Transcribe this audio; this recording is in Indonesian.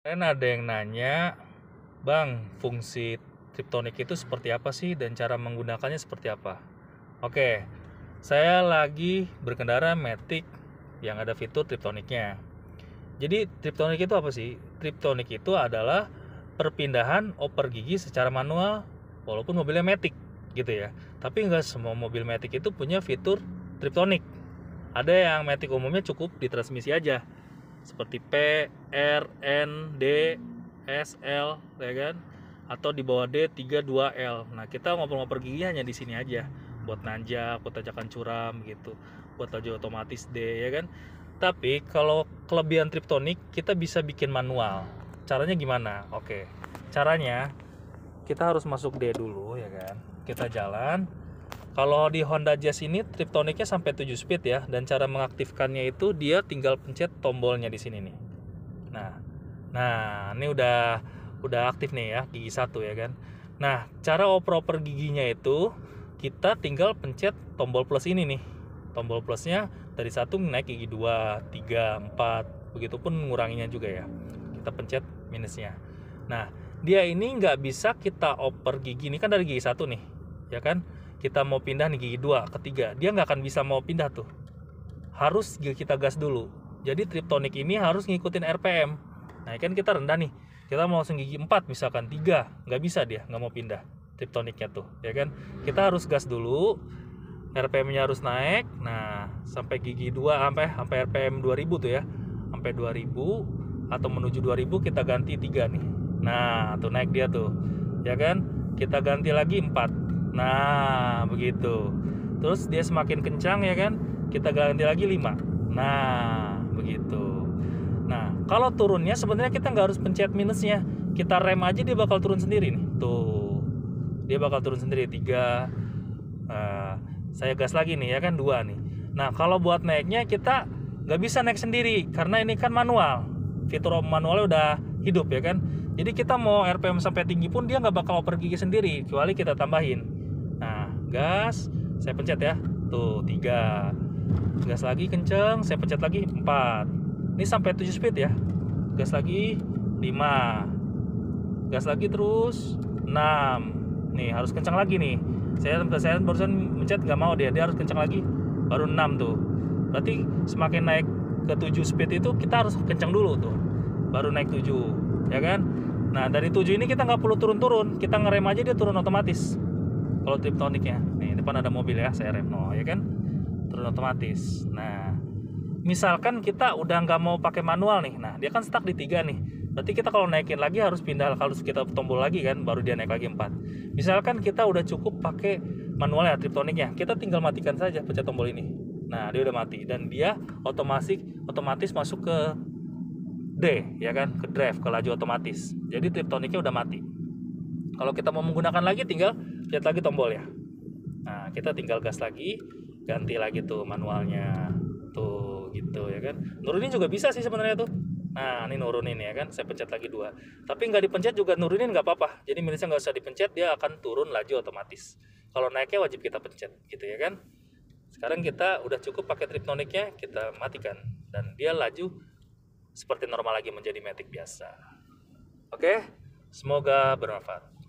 Kemarin ada yang nanya, Bang, fungsi triptonik itu seperti apa sih dan cara menggunakannya seperti apa? Oke, saya lagi berkendara Matic yang ada fitur triptoniknya. Jadi triptonik itu apa sih? Triptonik itu adalah perpindahan oper gigi secara manual walaupun mobilnya Matic gitu ya. Tapi nggak semua mobil Matic itu punya fitur triptonik. Ada yang Matic umumnya cukup di transmisi aja, seperti P, R, N, D, S, L, ya kan? Atau di bawah D 3, 2, L. Nah, kita ngoper-ngoper gigi hanya di sini aja. Buat nanjak, buat tanjakan curam gitu. Buat laju otomatis D, ya kan? Tapi kalau kelebihan triptonik, kita bisa bikin manual. Caranya gimana? Oke. Caranya kita harus masuk D dulu, ya kan? Kita jalan. Kalau di Honda Jazz ini triptoniknya sampai 7 speed ya, dan cara mengaktifkannya itu dia tinggal pencet tombolnya di sini nih. Nah, ini udah aktif nih ya, gigi 1 ya kan. Nah, cara oper-oper giginya itu kita tinggal pencet tombol plus ini nih. Tombol plusnya dari 1 naik gigi 2, 3, 4, begitupun nguranginya juga ya. Kita pencet minusnya. Nah, dia ini nggak bisa kita oper gigi, ini kan dari gigi 1 nih, ya kan? Kita mau pindah nih gigi 2 ke 3, dia nggak akan bisa mau pindah tuh. Harus kita gas dulu. Jadi triptonik ini harus ngikutin RPM. Nah, kan kita rendah nih. Kita mau langsung gigi 4 misalkan 3, nggak bisa dia, nggak mau pindah triptoniknya tuh, ya kan? Kita harus gas dulu. RPM-nya harus naik. Nah, sampai gigi 2 sampai RPM 2000 tuh ya. Sampai 2000 atau menuju 2000 kita ganti 3 nih. Nah, tuh naik dia tuh. Ya kan? Kita ganti lagi 4. Nah, begitu. Terus dia semakin kencang ya kan? Kita ganti lagi 5. Nah, begitu. Nah, kalau turunnya sebenarnya kita nggak harus pencet minusnya. Kita rem aja dia bakal turun sendiri nih. Tuh. Dia bakal turun sendiri 3. Saya gas lagi nih ya kan 2 nih. Nah, kalau buat naiknya kita nggak bisa naik sendiri karena ini kan manual. Fitur manualnya udah hidup ya kan. Jadi kita mau RPM sampai tinggi pun dia nggak bakal oper gigi sendiri kecuali kita tambahin. Nah, gas, saya pencet ya. Tuh 3. Gas lagi kenceng, saya pencet lagi 4. Ini sampai 7 speed ya. Gas lagi 5. Gas lagi terus 6. Nih harus kencang lagi nih. Saya barusan mencet nggak mau dia harus kencang lagi. Baru 6 tuh. Berarti semakin naik ke 7 speed itu kita harus kencang dulu tuh. Baru naik 7, ya kan? Nah, dari 7 ini kita nggak perlu turun-turun. Kita ngerem aja dia turun otomatis. Kalau triptoniknya. Nih, depan ada mobil ya, saya rem. No, ya kan? Turun otomatis. Nah, misalkan kita udah nggak mau pakai manual nih. Nah, dia kan stuck di 3 nih. Berarti kita kalau naikin lagi harus pindah, harus kita tombol lagi kan, baru dia naik lagi 4. Misalkan kita udah cukup pakai manual ya triptoniknya, kita tinggal matikan saja pencet tombol ini. Nah, dia udah mati dan dia otomatis masuk ke D ya kan, ke drive, ke laju otomatis. Jadi triptoniknya udah mati. Kalau kita mau menggunakan lagi tinggal pencet lagi tombol ya. Nah, kita tinggal gas lagi, ganti lagi tuh manualnya. Tuh gitu ya kan. Nurunin juga bisa sih sebenarnya tuh. Nah, ini nurunin ya kan, saya pencet lagi 2. Tapi nggak dipencet juga nurunin nggak apa-apa. Jadi minusnya nggak usah dipencet, dia akan turun laju otomatis. Kalau naiknya wajib kita pencet, gitu ya kan. Sekarang kita udah cukup pakai triptoniknya, kita matikan. Dan dia laju seperti normal lagi menjadi matic biasa. Oke, semoga bermanfaat.